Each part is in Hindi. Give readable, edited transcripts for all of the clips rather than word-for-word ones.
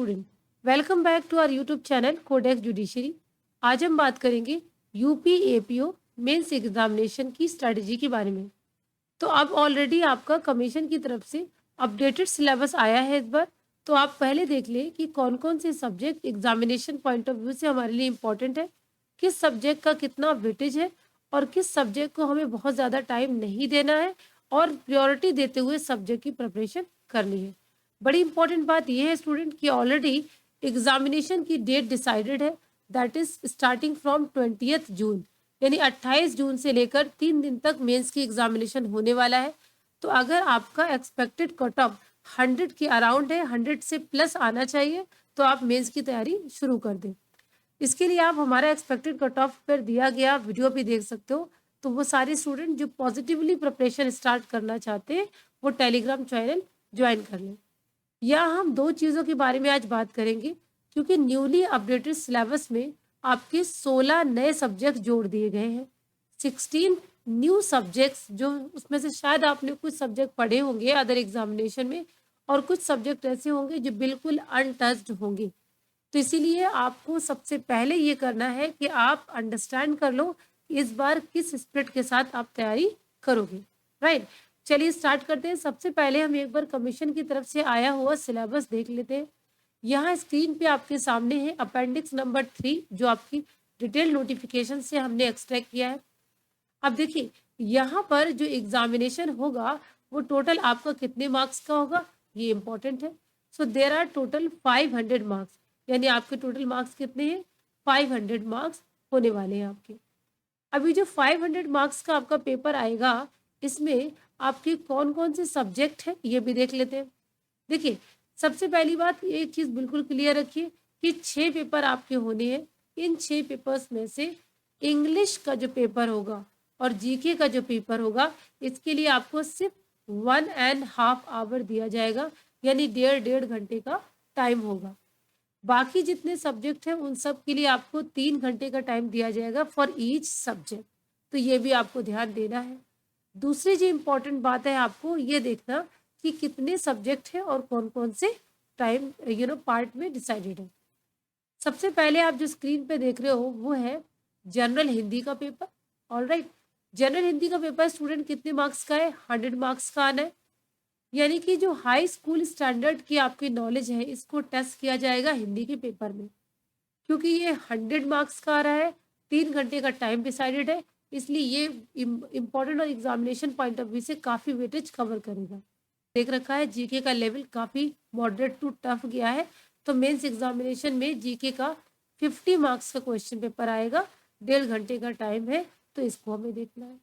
Student, welcome back to our YouTube channel Codex Judiciary. आज हम बात करेंगे यूपी एपीओ मेंस एग्जामिनेशन की स्ट्रेटजी के बारे में। तो अब ऑलरेडी आपका कमीशन की तरफ से अपडेटेड सिलेबस आया है इस बार। तो आप पहले देख लें कि कौन कौन से subject examination point of view से हमारे लिए इम्पोर्टेंट है, किस सब्जेक्ट का कितना वेटेज है और किस सब्जेक्ट को हमें बहुत ज़्यादा टाइम नहीं देना है और प्रायोरिटी देते हुए सब्जेक्ट की प्रिपरेशन करनी है। बड़ी इंपॉर्टेंट बात यह है स्टूडेंट कि ऑलरेडी एग्जामिनेशन की डेट डिसाइडेड है, दैट इज स्टार्टिंग फ्रॉम 20 जून, यानी 28 जून से लेकर 3 दिन तक मेंस की एग्जामिनेशन होने वाला है। तो अगर आपका एक्सपेक्टेड कट ऑफ 100 के अराउंड है, 100 से प्लस आना चाहिए, तो आप मेंस की तैयारी शुरू कर दें। इसके लिए आप हमारा एक्सपेक्टेड कट ऑफ पर दिया गया वीडियो भी देख सकते हो। तो वो सारे स्टूडेंट जो पॉजिटिवली प्रिपरेशन स्टार्ट करना चाहते हैं वो टेलीग्राम चैनल ज्वाइन कर लें। यहाँ हम दो चीज़ों के बारे में आज बात करेंगे, क्योंकि न्यूली अपडेटेड सिलेबस में आपके 16 नए सब्जेक्ट जोड़ दिए गए हैं। 16 न्यू सब्जेक्ट्स, जो उसमें से शायद आपने कुछ सब्जेक्ट पढ़े होंगे अदर एग्जामिनेशन में और कुछ सब्जेक्ट ऐसे होंगे जो बिल्कुल अनटच्ड होंगे। तो इसीलिए आपको सबसे पहले ये करना है कि आप अंडरस्टैंड कर लो इस बार किस स्पिरिट के साथ आप तैयारी करोगे, राइट। चलिए स्टार्ट करते हैं। सबसे पहले हम एक बार कमीशन की तरफ से आया हुआ सिलेबस देख लेते हैं। यहाँ स्क्रीन पे आपके सामने है अपेंडिक्स नंबर 3, जो आपकी डिटेल नोटिफिकेशन से हमने एक्सट्रैक्ट किया है। अब देखिए यहाँ पर जो एग्जामिनेशन होगा वो टोटल आपका कितने मार्क्स का होगा, ये इंपॉर्टेंट है। सो देर आर टोटल 500 मार्क्स, यानी आपके टोटल मार्क्स कितने हैं, 500 मार्क्स होने वाले हैं आपके। अभी जो 500 मार्क्स का आपका पेपर आएगा, इसमें आपके कौन कौन से सब्जेक्ट हैं ये भी देख लेते हैं। देखिए सबसे पहली बात, एक चीज़ बिल्कुल क्लियर रखिए कि 6 पेपर आपके होने हैं। इन 6 पेपर्स में से इंग्लिश का जो पेपर होगा और जीके का जो पेपर होगा, इसके लिए आपको सिर्फ 1.5 आवर दिया जाएगा, यानी 1.5 घंटे का टाइम होगा। बाकी जितने सब्जेक्ट हैं उन सब के लिए आपको 3 घंटे का टाइम दिया जाएगा फॉर ईच सब्जेक्ट। तो ये भी आपको ध्यान देना है। दूसरी जो इम्पोर्टेंट बात है, आपको ये देखना कि कितने सब्जेक्ट हैं और कौन कौन से टाइम पार्ट में डिसाइडेड है। सबसे पहले आप जो स्क्रीन पे देख रहे हो वो है जनरल हिंदी का पेपर। ऑलराइट, जनरल हिंदी का पेपर स्टूडेंट कितने मार्क्स का है, 100 मार्क्स का आना है। यानी कि जो हाई स्कूल स्टैंडर्ड की आपकी नॉलेज है, इसको टेस्ट किया जाएगा हिंदी के पेपर में। क्योंकि ये 100 मार्क्स का आ रहा है, 3 घंटे का टाइम डिसाइडेड है, इसलिए ये इम्पोर्टेंट और एग्जामिनेशन पॉइंट ऑफ व्यू से काफ़ी वेटेज कवर करेगा। देख रखा है जीके का लेवल काफ़ी मॉडरेट टू टफ गया है, तो मेंस एग्जामिनेशन में जीके का 50 मार्क्स का क्वेश्चन पेपर आएगा। 1.5 घंटे का टाइम है, तो इसको हमें देखना है।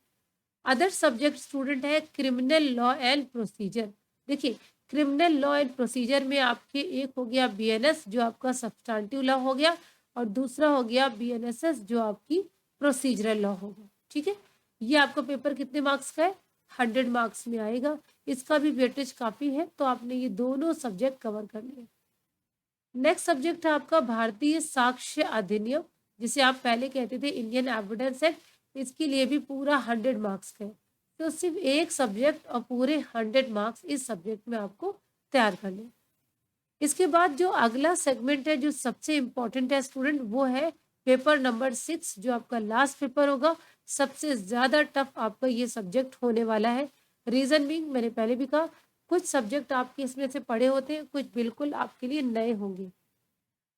अदर सब्जेक्ट स्टूडेंट है क्रिमिनल लॉ एंड प्रोसीजर। देखिए क्रिमिनल लॉ एंड प्रोसीजर में आपके एक हो गया बीएनएस, जो आपका सब्सटेंटिव लॉ हो गया, और दूसरा हो गया बीएनएसएस, जो आपकी प्रोसीजरल लॉ होगा। ठीक है, ये आपका पेपर कितने मार्क्स का है, 100 मार्क्स में आएगा। इसका भी वेटेज काफ़ी है, तो आपने ये दोनों सब्जेक्ट कवर कर लिए। नेक्स्ट सब्जेक्ट है आपका भारतीय साक्ष्य अधिनियम, जिसे आप पहले कहते थे इंडियन एविडेंस एक्ट। इसके लिए भी पूरा 100 मार्क्स का है, तो सिर्फ एक सब्जेक्ट और पूरे 100 मार्क्स इस सब्जेक्ट में आपको तैयार करने। इसके बाद जो अगला सेगमेंट है जो सबसे इम्पोर्टेंट है स्टूडेंट, वो है पेपर नंबर 6, जो आपका लास्ट पेपर होगा। सबसे ज़्यादा टफ आपका ये सब्जेक्ट होने वाला है। रीज़न बीइंग, मैंने पहले भी कहा, कुछ सब्जेक्ट आपके इसमें से पढ़े होते हैं, कुछ बिल्कुल आपके लिए नए होंगे।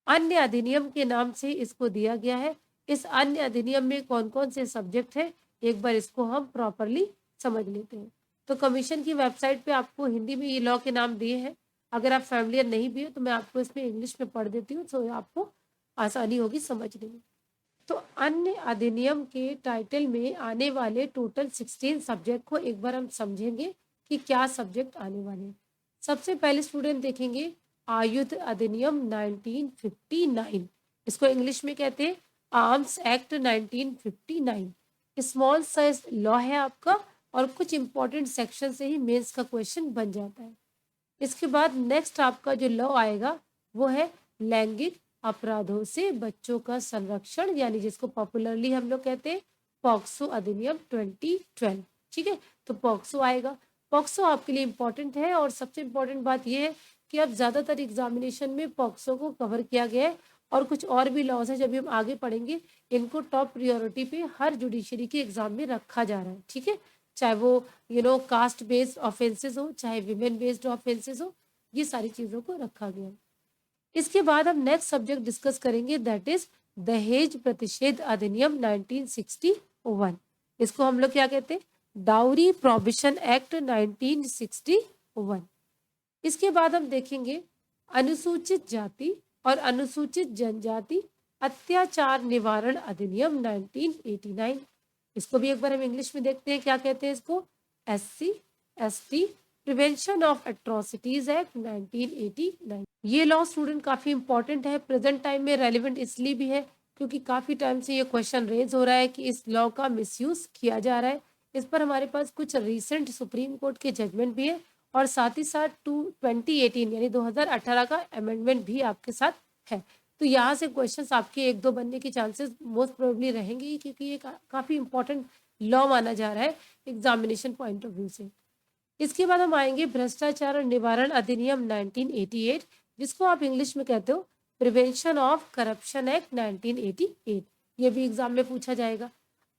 अन्य अधिनियम के नाम से इसको दिया गया है। इस अन्य अधिनियम में कौन कौन से सब्जेक्ट हैं, एक बार इसको हम प्रॉपरली समझ लेते हैं। तो कमीशन की वेबसाइट पे आपको हिंदी में ये लॉ के नाम दिए हैं। अगर आप फैमिलियर नहीं भी हो तो मैं आपको इसमें इंग्लिश में पढ़ देती हूँ, तो आपको आसानी होगी समझने में। तो अन्य अधिनियम के टाइटल में आने वाले टोटल 16 सब्जेक्ट को एक बार हम समझेंगे कि क्या सब्जेक्ट आने वाले हैं। सबसे पहले स्टूडेंट देखेंगे आयुध अधिनियम 1959, इसको इंग्लिश में कहते हैं arms act 1959। Small size law है आपका, और कुछ इंपॉर्टेंट सेक्शन से ही मेंस का क्वेश्चन बन जाता है। इसके बाद नेक्स्ट आपका जो लॉ आएगा वो है लैंगिक अपराधों से बच्चों का संरक्षण, यानी जिसको पॉपुलरली हम लोग कहते हैं पॉक्सो अधिनियम 2012। ठीक है, तो पॉक्सो आएगा। पॉक्सो आपके लिए इंपॉर्टेंट है, और सबसे इंपॉर्टेंट बात यह है कि अब ज़्यादातर एग्जामिनेशन में पॉक्सो को कवर किया गया है और कुछ और भी लॉज है, जब हम आगे पढ़ेंगे इनको टॉप प्रायोरिटी पे हर जुडिशरी के एग्जाम में रखा जा रहा है, ठीक है। चाहे वो कास्ट बेस्ड ऑफेंसेस हो, चाहे विमेन बेस्ड ऑफेंसेस हो, ये सारी चीज़ों को रखा गया है। इसके बाद हम नेक्स्ट सब्जेक्ट डिस्कस करेंगे, दैट इज दहेज प्रतिषेध अधिनियम 1961। इसको हम लोग क्या कहते हैं, डाउरी प्रोहिबिशन एक्ट 1961। इसके बाद हम देखेंगे अनुसूचित जाति और अनुसूचित जनजाति अत्याचार निवारण अधिनियम 1989। इसको भी एक बार हम इंग्लिश में देखते हैं, क्या कहते हैं इसको, SC/ST prevention of atrocities act 1989। ये लॉ स्टूडेंट काफी इंपॉर्टेंट है, प्रेजेंट टाइम में रेलिवेंट इसलिए भी है क्योंकि काफी टाइम से ये क्वेश्चन रेज हो रहा है कि इस लॉ का मिसयूज किया जा रहा है। इस पर हमारे पास कुछ रिसेंट सुप्रीम कोर्ट के जजमेंट भी है और साथ ही साथ 2018 यानी 2018 का अमेंडमेंट भी आपके साथ है। तो यहाँ से क्वेश्चंस आपके एक दो बनने के चांसेस मोस्ट प्रोबेबली रहेंगे ही, क्योंकि ये काफी इंपॉर्टेंट लॉ माना जा रहा है एग्जामिनेशन पॉइंट ऑफ व्यू से। इसके बाद हम आएंगे भ्रष्टाचार और निवारण अधिनियम 1988, जिसको आप इंग्लिश में कहते हो प्रिवेंशन ऑफ करप्शन एक्ट 1988। ये भी एग्जाम में पूछा जाएगा।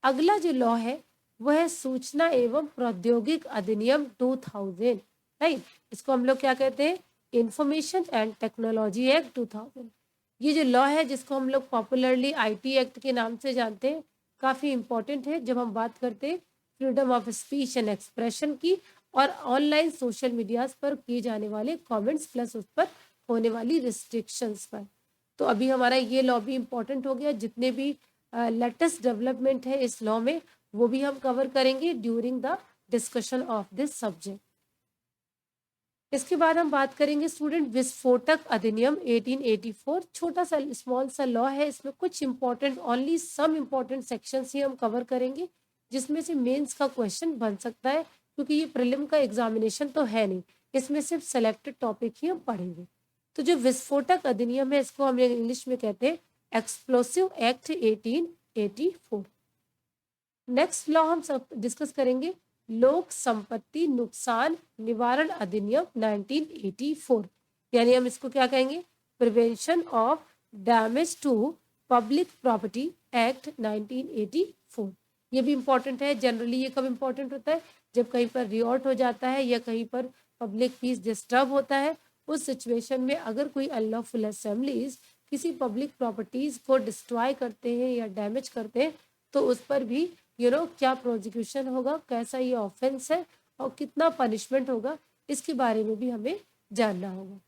अगला जो लॉ है वह है सूचना एवं प्रौद्योगिक अधिनियम 2000, राइट। इसको हम लोग क्या कहते हैं, इंफॉर्मेशन एंड टेक्नोलॉजी एक्ट 2000। ये जो लॉ है जिसको हम लोग पॉपुलरली IT एक्ट के नाम से जानते हैं, काफ़ी इंपॉर्टेंट है जब हम बात करते हैं freedom of speech and expression की और ऑनलाइन सोशल मीडियाज पर किए जाने वाले कमेंट्स प्लस उस पर होने वाली रिस्ट्रिक्शंस पर। तो अभी हमारा ये लॉ भी इम्पोर्टेंट हो गया। जितने भी लेटेस्ट डेवलपमेंट है इस लॉ में वो भी हम कवर करेंगे during the discussion of this subject. इसके बाद हम बात करेंगे स्टूडेंट विस्फोटक अधिनियम 1884। छोटा सा स्मॉल सा लॉ है, इसमें कुछ important only some important sections ही हम कवर करेंगे जिसमें से मेंस का क्वेश्चन बन सकता है, क्योंकि ये प्रीलिम का एग्जामिनेशन तो है नहीं, इसमें सिर्फ सेलेक्टेड टॉपिक ही हम पढ़ेंगे। तो जो विस्फोटक अधिनियम है इसको हम इंग्लिश में कहते हैं एक्सप्लोसिव एक्ट 1884। नेक्स्ट लॉ हम सब डिस्कस करेंगे लोक संपत्ति नुकसान निवारण अधिनियम 1984, यानी हम इसको क्या कहेंगे, prevention of damage to public property act 1984। ये भी इंपॉर्टेंट है। जनरली ये कब इंपॉर्टेंट होता है, जब कहीं पर रियॉर्ट हो जाता है या कहीं पर पब्लिक पीस डिस्टर्ब होता है, उस सिचुएशन में अगर कोई अनलॉफुल असेंबलीज किसी पब्लिक प्रॉपर्टीज को डिस्ट्रॉय करते हैं या डैमेज करते हैं तो उस पर भी क्या प्रोसिक्यूशन होगा, कैसा ये ऑफेंस है और कितना पनिशमेंट होगा, इसके बारे में भी हमें जानना होगा।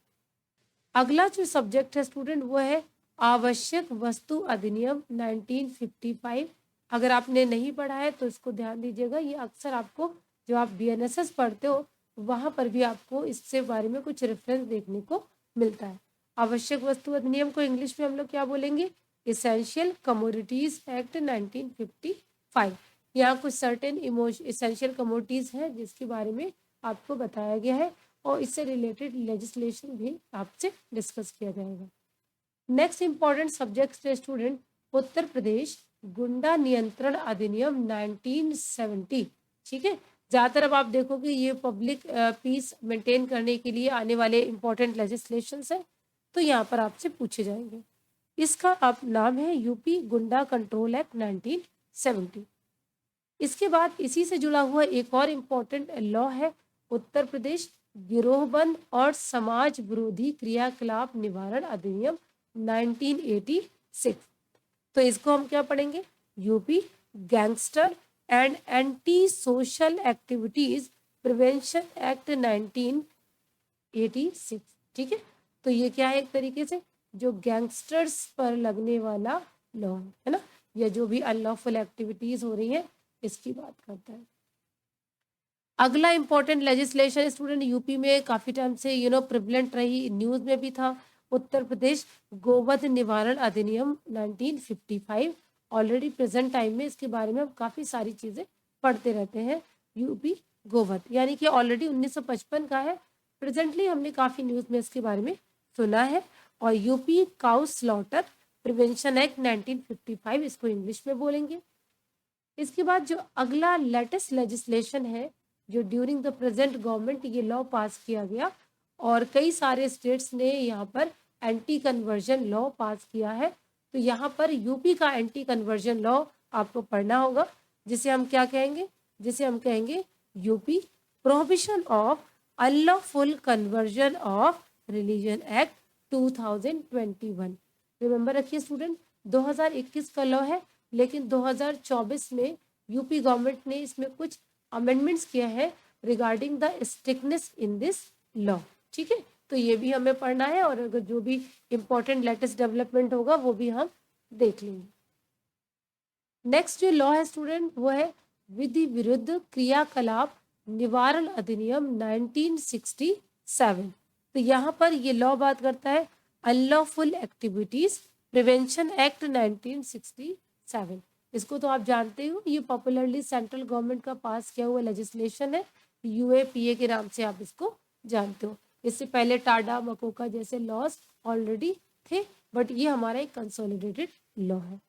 अगला जो सब्जेक्ट है स्टूडेंट वो है आवश्यक वस्तु अधिनियम 1955। अगर आपने नहीं पढ़ा है तो इसको ध्यान दीजिएगा, ये अक्सर आपको जो आप BNSS पढ़ते हो वहाँ पर भी आपको इससे बारे में कुछ रेफरेंस देखने को मिलता है। आवश्यक वस्तु अधिनियम को इंग्लिश में हम लोग क्या बोलेंगे, इसेंशियल कमोडिटीज एक्ट 1955। यहाँ कुछ सर्टेन इसेंशियल कमोडिटीज है जिसके बारे में आपको बताया गया है और इससे रिलेटेड लेजिस्लेशन भी आपसे डिस्कस किया जाएगा। नेक्स्ट इंपॉर्टेंट सब्जेक्ट है स्टूडेंट उत्तर प्रदेश गुंडा नियंत्रण अधिनियम 1970। ठीक है, ज़्यादातर अब आप देखोगे ये पब्लिक पीस मेंटेन करने के लिए आने वाले इंपॉर्टेंट लेजिस्लेशंस है, तो यहाँ पर आपसे पूछे जाएंगे। इसका अब नाम है यूपी गुंडा कंट्रोल एक्ट 1970। इसके बाद इसी से जुड़ा हुआ एक और इम्पोर्टेंट लॉ है उत्तर प्रदेश गिरोहबंद और समाज विरोधी क्रियाकलाप निवारण अधिनियम 1986। तो इसको हम क्या पढ़ेंगे, UP gangster and anti social activities prevention act 1986। ठीक है, तो ये क्या है, एक तरीके से जो गैंगस्टर्स पर लगने वाला लॉ है ना, या जो भी अनलॉफुल एक्टिविटीज हो रही है इसकी बात करता है। अगला इंपॉर्टेंट लेजिस्लेशन स्टूडेंट यूपी में काफी टाइम से प्रिवलेंट रही, न्यूज में भी था, उत्तर प्रदेश गोवध निवारण अधिनियम 1955। ऑलरेडी प्रेजेंट टाइम में इसके बारे में हम काफी सारी चीजें पढ़ते रहते हैं। यूपी गोवध यानी कि ऑलरेडी 1955 का है, प्रेजेंटली हमने काफी न्यूज में इसके बारे में सुना है। और UP cow slaughter prevention act 1955 इसको इंग्लिश में बोलेंगे। इसके बाद जो अगला लेटेस्ट लेजिस्लेशन है जो ड्यूरिंग द प्रेजेंट गवर्नमेंट ये लॉ पास किया गया और कई सारे स्टेट्स ने यहाँ पर एंटी कन्वर्जन लॉ पास किया है। तो यहाँ पर यूपी का एंटी कन्वर्जन लॉ आपको पढ़ना होगा, जिसे हम क्या कहेंगे, जिसे हम कहेंगे UP prohibition of unlawful conversion of religion act 2021। Remember रखिए स्टूडेंट, 2021 का लॉ है, लेकिन 2024 में यूपी गवर्नमेंट ने इसमें कुछ अमेंडमेंट्स किया है regarding the strictness in this law. ठीक है, तो ये भी हमें पढ़ना है, और अगर जो भी इंपॉर्टेंट लेटेस्ट डेवलपमेंट होगा वो भी हम देख लेंगे। नेक्स्ट जो लॉ है स्टूडेंट, वो है विधि विरुद्ध क्रियाकलाप निवारण अधिनियम 1967। तो यहाँ पर ये लॉ बात करता है अनलॉफुल एक्टिविटीज प्रिवेंशन एक्ट 1967। इसको तो आप जानते हो, ये पॉपुलरली सेंट्रल गवर्नमेंट का पास किया हुआ लेजिस्लेशन है, यूएपीए के नाम से आप इसको जानते हो। इससे पहले टाडा मकोका जैसे लॉज ऑलरेडी थे, बट ये हमारा एक कंसोलिडेटेड लॉ है।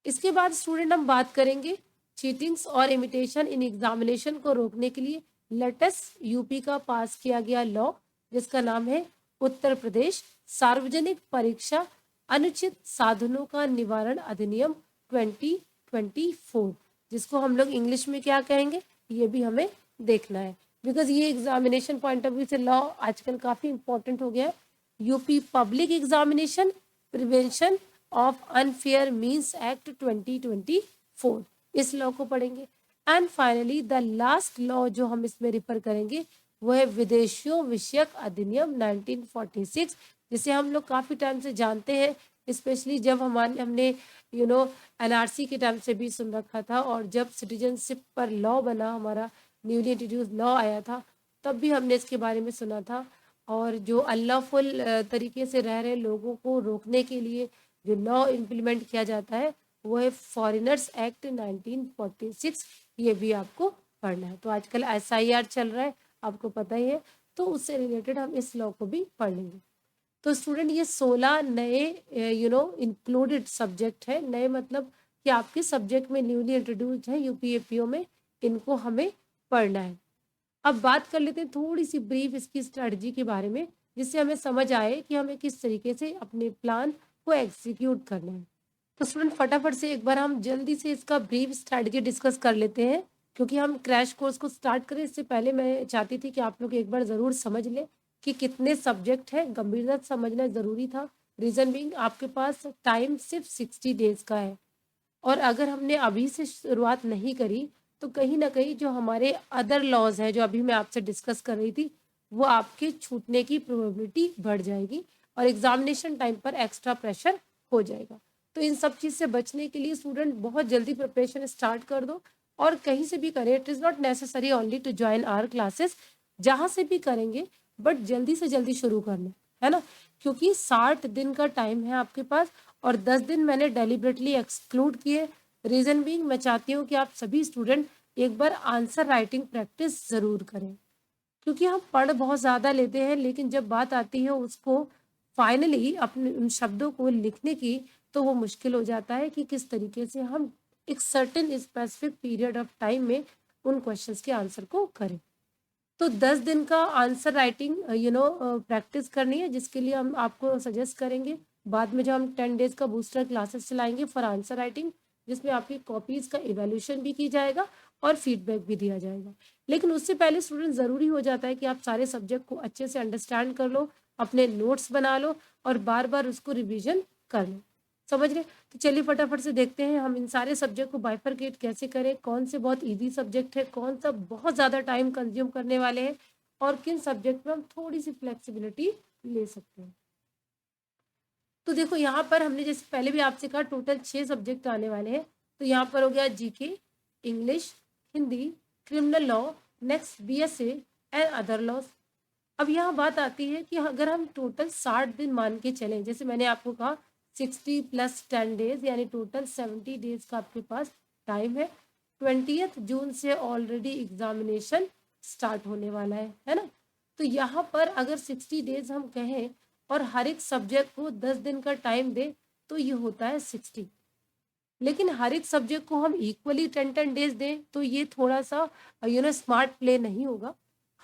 इसके बाद स्टूडेंट हम बात करेंगे चीटिंग्स और इमिटेशन इन एग्जामिनेशन को रोकने के लिए लेटेस्ट यूपी का पास किया गया लॉ, जिसका नाम है उत्तर प्रदेश सार्वजनिक परीक्षा अनुचित साधनों का निवारण अधिनियम 2024, जिसको हम लोग इंग्लिश में क्या कहेंगे, ये भी हमें देखना है, बिकॉज ये एग्जामिनेशन पॉइंट ऑफ व्यू से लॉ आजकल काफी इंपॉर्टेंट हो गया है। UP public examination prevention of unfair means act 2024, इस लॉ को पढ़ेंगे। And finally the last law जो हम इसमें रिफर करेंगे वो है विदेशियों विषयक अधिनियम 1946, जिसे हम लोग काफी टाइम से जानते हैं, स्पेशली जब हमने एनआरसी के टाइम से भी सुन रखा था, और जब सिटीजनशिप पर लॉ बना, हमारा न्यूली इंट्रोड्यूस लॉ आया था, तब भी हमने इसके बारे में सुना था। और जो अनलॉफुल तरीके से रह रहे लोगों को रोकने के लिए जो लॉ इम्प्लीमेंट किया जाता है वो है फॉरेनर्स एक्ट 1946, ये भी आपको पढ़ना है। तो आजकल SIR चल रहा है, आपको पता ही है, तो उससे रिलेटेड हम इस लॉ को भी पढ़ लेंगे। तो स्टूडेंट ये 16 नए इंक्लूडेड सब्जेक्ट है, नए मतलब कि आपके सब्जेक्ट में न्यूली इंट्रोड्यूस्ड है यूपीएपीओ में, इनको हमें पढ़ना है। अब बात कर लेते हैं थोड़ी सी ब्रीफ इसकी स्ट्रेटजी के बारे में, जिससे हमें समझ आए कि हमें किस तरीके से अपने प्लान को एग्जीक्यूट करना है। तो स्टूडेंट फटाफट से एक बार हम जल्दी से इसका ब्रीफ स्ट्रेटजी डिस्कस कर लेते हैं, क्योंकि हम क्रैश कोर्स को स्टार्ट करें इससे पहले मैं चाहती थी कि आप लोग एक बार ज़रूर समझ लें कि कितने सब्जेक्ट हैं, गंभीरता से समझना ज़रूरी था। रीज़न बीइंग आपके पास टाइम सिर्फ 60 डेज का है, और अगर हमने अभी से शुरुआत नहीं करी तो कहीं ना कहीं जो हमारे अदर लॉज हैं जो अभी मैं आपसे डिस्कस कर रही थी, वो आपके छूटने की प्रोबेबिलिटी बढ़ जाएगी और एग्जामिनेशन टाइम पर एक्स्ट्रा प्रेशर हो जाएगा। तो इन सब चीज़ से बचने के लिए स्टूडेंट बहुत जल्दी प्रिपरेशन स्टार्ट कर दो, और कहीं से भी करें, it is not necessary only to join our classes, जहाँ से भी करेंगे बट जल्दी से जल्दी शुरू करना है ना, क्योंकि 60 दिन का टाइम है आपके पास, और 10 दिन मैंने डेलिबरेटली एक्सक्लूड किए। रीज़न बीइंग मैं चाहती हूँ कि आप सभी स्टूडेंट एक बार आंसर राइटिंग प्रैक्टिस ज़रूर करें, क्योंकि हम पढ़ बहुत ज़्यादा लेते हैं, लेकिन जब बात आती है उसको फाइनली अपने उन शब्दों को लिखने की, तो वो मुश्किल हो जाता है कि किस तरीके से हम एक certain specific period of time में उन क्वेश्चंस के आंसर को करें। तो 10 दिन का आंसर राइटिंग प्रैक्टिस करनी है, जिसके लिए हम आपको सजेस्ट करेंगे बाद में जब हम 10 डेज का बूस्टर क्लासेस चलाएंगे फॉर आंसर राइटिंग, जिसमें आपकी कॉपीज़ का इवैल्यूएशन भी की जाएगा और फीडबैक भी दिया जाएगा। लेकिन उससे पहले स्टूडेंट ज़रूरी हो जाता है कि आप सारे सब्जेक्ट को अच्छे से अंडरस्टैंड कर लो, अपने नोट्स बना लो और बार बार उसको रिविजन कर लो। समझ रहे? तो चलिए फटाफट से देखते हैं हम इन सारे सब्जेक्ट को बाइफरकेट कैसे करें, कौन से बहुत इजी सब्जेक्ट है, कौन सा बहुत ज़्यादा टाइम कंज्यूम करने वाले हैं, और किन सब्जेक्ट में हम थोड़ी सी फ्लेक्सिबिलिटी ले सकते हैं। तो देखो यहाँ पर हमने जैसे पहले भी आपसे कहा टोटल 6 सब्जेक्ट आने वाले हैं। तो यहाँ पर हो गया GK, English, Hindi, criminal law, next BSA and other laws. अब यहाँ बात आती है कि अगर हम टोटल 60 दिन मान के चलें, जैसे मैंने आपको कहा 60 + 10 डेज यानी टोटल 70 डेज का आपके पास टाइम है। 20 जून से ऑलरेडी एग्जामिनेशन स्टार्ट होने वाला है ना। तो यहाँ पर अगर 60 डेज हम कहें और हर एक सब्जेक्ट को 10 दिन का टाइम दे, तो ये होता है 60। लेकिन हर एक सब्जेक्ट को हम इक्वली 10 डेज दें तो ये थोड़ा सा स्मार्ट प्ले नहीं होगा।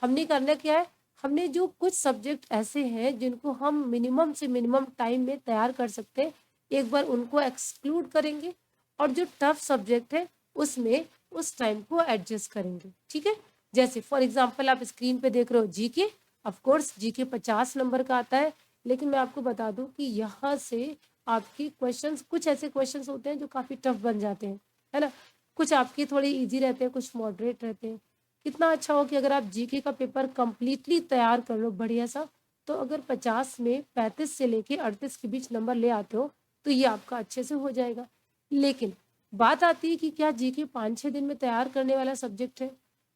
हमने करना क्या है, हमने जो कुछ सब्जेक्ट ऐसे हैं जिनको हम मिनिमम से मिनिमम टाइम में तैयार कर सकते हैं, एक बार उनको एक्सक्लूड करेंगे और जो टफ सब्जेक्ट है उसमें उस टाइम को एडजस्ट करेंगे। ठीक है, जैसे फॉर एग्जांपल आप स्क्रीन पे देख रहे हो GK, of course GK 50 number का आता है, लेकिन मैं आपको बता दूं कि यहाँ से आपकी क्वेश्चंस, कुछ ऐसे क्वेश्चंस होते हैं जो काफ़ी टफ बन जाते हैं, है ना। कुछ आपके थोड़े इजी रहते हैं, कुछ मॉडरेट रहते हैं। कितना अच्छा हो कि अगर आप जीके का पेपर कंप्लीटली तैयार कर लो बढ़िया सा, तो अगर 50 में 35 से लेके 38 के बीच नंबर ले आते हो तो ये आपका अच्छे से हो जाएगा। लेकिन बात आती है कि क्या जीके 5-6 दिन में तैयार करने वाला सब्जेक्ट है,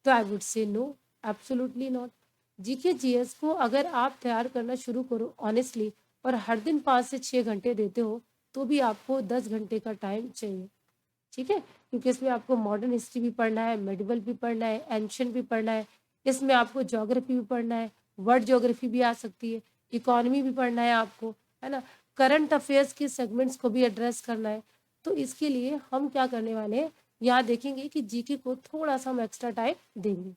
तो I would say no, absolutely not. GK GS को अगर आप तैयार करना शुरू करो ऑनेस्टली और हर दिन 5 से 6 घंटे देते हो तो भी आपको 10 घंटे का टाइम चाहिए। ठीक है, क्योंकि इसमें आपको मॉडर्न हिस्ट्री भी पढ़ना है, मेडिवल भी पढ़ना है, एंशियंट भी पढ़ना है, इसमें आपको ज्योग्राफी भी पढ़ना है, वर्ल्ड ज्योग्राफी भी आ सकती है, इकोनॉमी भी पढ़ना है आपको, है ना, करंट अफेयर्स के सेगमेंट्स को भी एड्रेस करना है। तो इसके लिए हम क्या करने वाले हैं, यहाँ देखेंगे कि जीके को थोड़ा सा हम एक्स्ट्रा टाइम देंगे।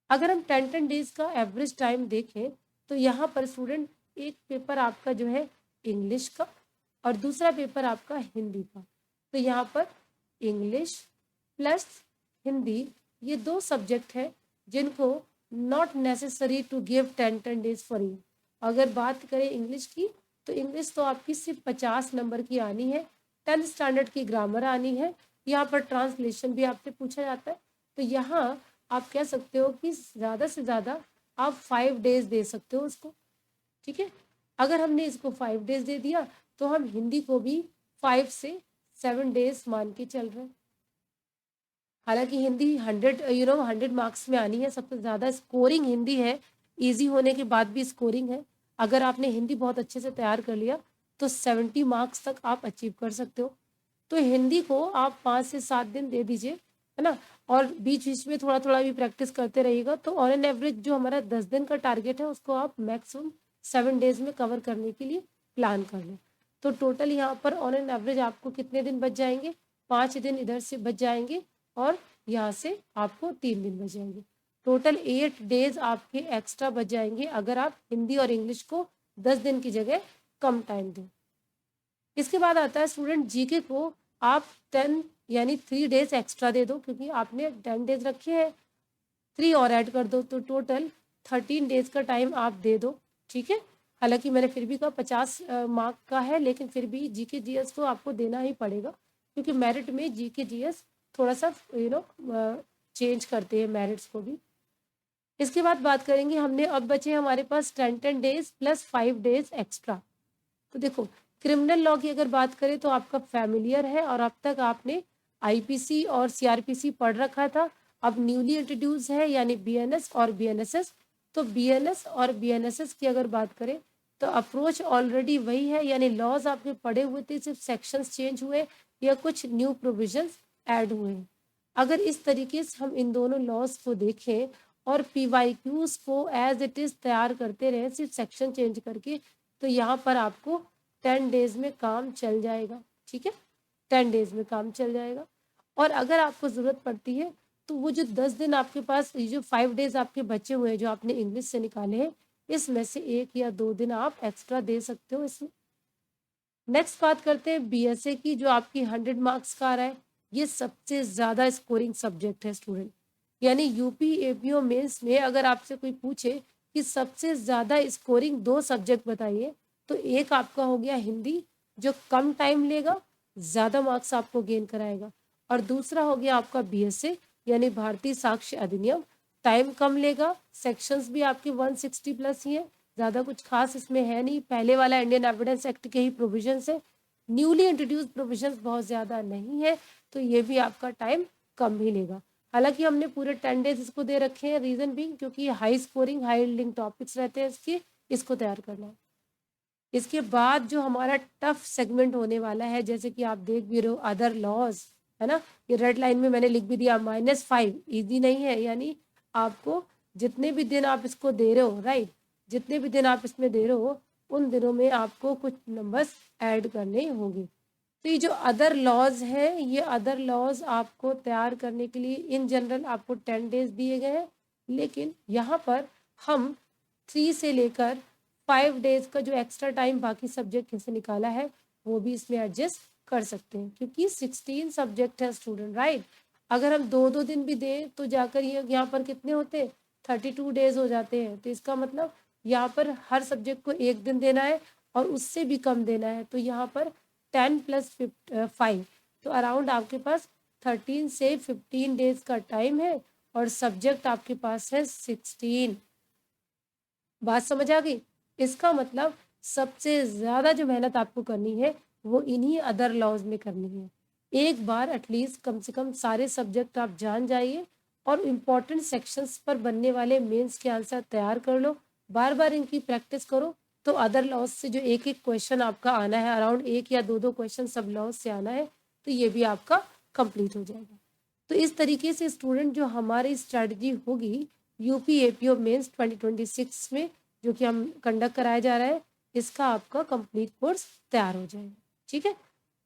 अगर हम 10 डेज का एवरेज टाइम देखें तो यहाँ पर स्टूडेंट एक पेपर आपका जो है इंग्लिश का और दूसरा पेपर आपका हिंदी का, तो यहाँ पर इंग्लिश प्लस हिंदी ये 2 सब्जेक्ट हैं जिनको not necessary to give 10 days for you. अगर बात करें इंग्लिश की तो इंग्लिश तो आपकी सिर्फ 50 नंबर की आनी है, 10th स्टैंडर्ड की ग्रामर आनी है, यहाँ पर ट्रांसलेशन भी आपसे पूछा जाता है। तो यहाँ आप कह सकते हो कि ज़्यादा से ज़्यादा आप 5 डेज दे सकते हो उसको। ठीक है, अगर हमने इसको 5 डेज दे दिया तो हम हिंदी को भी 5 से 7 डेज मान के चल रहे हैं। हालांकि हिंदी 100 मार्क्स में आनी है, सबसे ज़्यादा स्कोरिंग हिंदी है, इजी होने के बाद भी स्कोरिंग है। अगर आपने हिंदी बहुत अच्छे से तैयार कर लिया तो 70 मार्क्स तक आप अचीव कर सकते हो। तो हिंदी को आप 5 से 7 दिन दे दीजिए, है ना, और बीच बीच में थोड़ा थोड़ा भी प्रैक्टिस करते रहिएगा, तो ऑन एन एवरेज जो हमारा 10 दिन का टारगेट है उसको आप मैक्सिमम 7 डेज में कवर करने के लिए प्लान कर लें। तो टोटल यहाँ पर ऑन एन एवरेज आपको कितने दिन बच जाएंगे, 5 दिन इधर से बच जाएंगे और यहाँ से आपको 3 दिन बच जाएंगे। टोटल 8 डेज आपके एक्स्ट्रा बच जाएंगे अगर आप हिंदी और इंग्लिश को 10 दिन की जगह कम टाइम दें। इसके बाद आता है स्टूडेंट जीके को आप 10 यानी 3 डेज एक्स्ट्रा दे दो, क्योंकि आपने 10 डेज रखे हैं, 3 और ऐड कर दो तो टोटल 13 डेज का टाइम आप दे दो। ठीक है, हालांकि मैंने फिर भी कहा 50 मार्क का है, लेकिन फिर भी जीके जीएस को आपको देना ही पड़ेगा, क्योंकि मेरिट में जीके जीएस थोड़ा सा चेंज करते हैं मेरिट्स को भी। इसके बाद बात करेंगे, हमने अब बचे हमारे पास 10 डेज प्लस 5 डेज एक्स्ट्रा। तो देखो क्रिमिनल लॉ की अगर बात करें तो आपका फैमिलियर है और अब तक आपने आईपीसी और सीआरपीसी पढ़ रखा था, अब न्यूली इंट्रोड्यूस है यानी बीएनएस और बीएनएसएस। तो बीएनएस और बीएनएसएस की अगर बात करें तो अप्रोच ऑलरेडी वही है, यानी लॉज आपके पढ़े हुए थे, सिर्फ सेक्शंस चेंज हुए या कुछ न्यू प्रोविजंस ऐड हुए हैं। अगर इस तरीके से हम इन दोनों लॉज को देखें और पीवाईक्यूज को एज इट इज तैयार करते रहे सिर्फ सेक्शन चेंज करके, तो यहाँ पर आपको 10 डेज में काम चल जाएगा। ठीक है, 10 डेज में काम चल जाएगा। और अगर आपको ज़रूरत पड़ती है तो वो जो 10 दिन आपके पास, ये जो 5 डेज आपके बचे हुए हैं जो आपने इंग्लिश से निकाले हैं, इसमें से 1 या 2 दिन आप एक्स्ट्रा दे सकते हो इसमें। नेक्स्ट बात करते हैं बीएसए की, जो आपकी 100 मार्क्स का आ रहा है। ये सबसे ज़्यादा स्कोरिंग सब्जेक्ट है स्टूडेंट, यानी यूपी एपीओ मेंस में अगर आपसे कोई पूछे कि सबसे ज़्यादा स्कोरिंग 2 सब्जेक्ट बताइए, तो एक आपका हो गया हिंदी जो कम टाइम लेगा, ज़्यादा मार्क्स आपको गेन कराएगा, और दूसरा हो गया आपका बीएसए यानी भारतीय साक्ष्य अधिनियम, टाइम कम लेगा, सेक्शंस भी आपके 160 प्लस ही है, ज़्यादा कुछ खास इसमें है नहीं, पहले वाला इंडियन एविडेंस एक्ट के ही प्रोविजंस है, न्यूली इंट्रोड्यूस प्रोविजंस बहुत ज़्यादा नहीं है, तो ये भी आपका टाइम कम ही लेगा। हालांकि हमने पूरे 10 डेज इसको दे रखे हैं, रीज़न भी क्योंकि high scoring high link topics रहते हैं इसको तैयार करना है। इसके बाद जो हमारा टफ सेगमेंट होने वाला है, जैसे कि आप देख भी रहे हो अदर लॉज, है ना, ये रेड लाइन में मैंने लिख भी दिया -5, ईजी नहीं है, यानी आपको जितने भी दिन आप इसको दे रहे हो, राइट, जितने भी दिन आप इसमें दे रहे हो उन दिनों में आपको कुछ नंबर्स ऐड करने होंगे। तो ये जो अदर लॉज है, ये अदर लॉज आपको तैयार करने के लिए इन जनरल आपको 10 डेज दिए गए हैं, लेकिन यहाँ पर हम 3 से लेकर 5 डेज का जो एक्स्ट्रा टाइम बाकी सब्जेक्ट से निकाला है वो भी इसमें एडजस्ट कर सकते हैं, क्योंकि 16 सब्जेक्ट है स्टूडेंट, राइट। अगर हम 2-2 दिन भी दें तो जाकर ये यहाँ पर कितने होते हैं, 32 डेज हो जाते हैं। तो इसका मतलब यहाँ पर हर सब्जेक्ट को 1 दिन देना है और उससे भी कम देना है। तो यहाँ पर 10 + 5, तो अराउंड आपके पास 13 से 15 डेज का टाइम है और सब्जेक्ट आपके पास है 16। बात समझ आ गई। इसका मतलब सबसे ज़्यादा जो मेहनत आपको करनी है वो इन्हीं अदर लॉज में करनी है। एक बार एटलीस्ट कम से कम सारे सब्जेक्ट आप जान जाइए और इम्पॉर्टेंट सेक्शंस पर बनने वाले मेंस के आंसर तैयार कर लो। बार बार इनकी प्रैक्टिस करो तो अदर लॉज से जो एक एक क्वेश्चन आपका आना है, अराउंड 1 या 2-2 क्वेश्चन सब लॉज से आना है, तो ये भी आपका कंप्लीट हो जाएगा। तो इस तरीके से स्टूडेंट जो हमारी स्ट्रैटेजी होगी यूपी एपीओ मेंस 2026 में जो कि हम कंडक्ट कराया जा रहा है, इसका आपका कंप्लीट कोर्स तैयार हो जाएगा। ठीक है,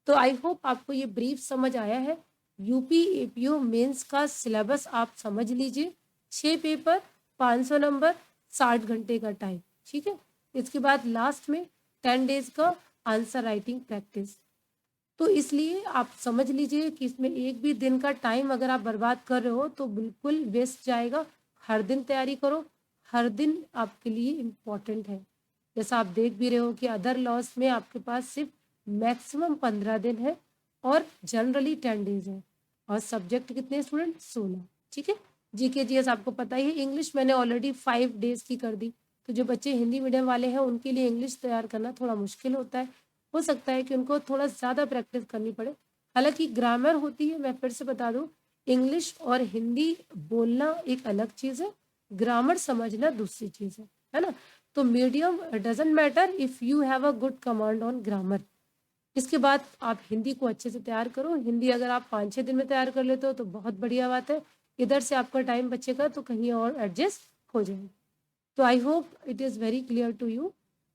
तो आई होप आपको ये ब्रीफ समझ आया है। यूपी एपीओ मेंस का सिलेबस आप समझ लीजिए। 6 पेपर, 500 नंबर, 60 घंटे का टाइम। ठीक है, इसके बाद लास्ट में 10 डेज का आंसर राइटिंग प्रैक्टिस। तो इसलिए आप समझ लीजिए कि इसमें एक भी दिन का टाइम अगर आप बर्बाद कर रहे हो तो बिल्कुल वेस्ट जाएगा। हर दिन तैयारी करो, हर दिन आपके लिए इम्पॉर्टेंट है। जैसा आप देख भी रहे हो कि अदर लॉस में आपके पास सिर्फ मैक्सिमम 15 दिन है और जनरली 10 डेज है और सब्जेक्ट कितने स्टूडेंट, 16। ठीक है, जीके जीएस आपको पता ही है। इंग्लिश मैंने ऑलरेडी 5 डेज की कर दी, तो जो बच्चे हिंदी मीडियम वाले हैं उनके लिए इंग्लिश तैयार करना थोड़ा मुश्किल होता है। हो सकता है कि उनको थोड़ा ज़्यादा प्रैक्टिस करनी पड़े। हालांकि ग्रामर होती है, मैं फिर से बता दूं, इंग्लिश और हिंदी बोलना एक अलग चीज़ है, ग्रामर समझना दूसरी चीज़ है ना। तो medium doesn't matter if you have a good command on grammar. इसके बाद आप हिंदी को अच्छे से तैयार करो। हिंदी अगर आप 5-6 दिन में तैयार कर लेते हो तो बहुत बढ़िया बात है। इधर से आपका टाइम बचेगा तो कहीं और एडजस्ट हो जाएगा। तो I hope it is very clear to you.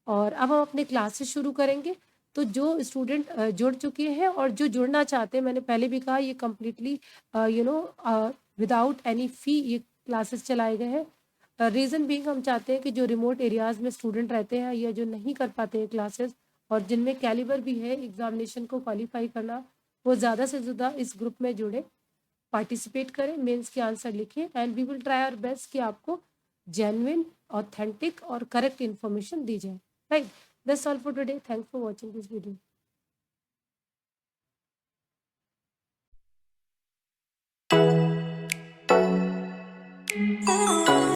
और अब हम अपने क्लासेस शुरू करेंगे। तो जो स्टूडेंट जुड़ चुके हैं और जो जुड़ना चाहते हैं, मैंने पहले भी कहा, ये कम्प्लीटली विदाउट एनी फ़ी ये क्लासेस चलाए गए हैं। रीज़न बीइंग हम चाहते हैं कि जो रिमोट एरियाज़ में स्टूडेंट रहते हैं या जो नहीं कर पाते हैं क्लासेस और जिनमें कैलिबर भी है एग्जामिनेशन को क्वालिफाई करना, वो ज़्यादा से ज़्यादा इस ग्रुप में जुड़े, पार्टिसिपेट करें, मेंस के आंसर लिखें and we will try our best कि आपको जेन्युइन, ऑथेंटिक और करेक्ट इन्फॉर्मेशन दी जाए। Right, that's all for today. Thanks for watching this video.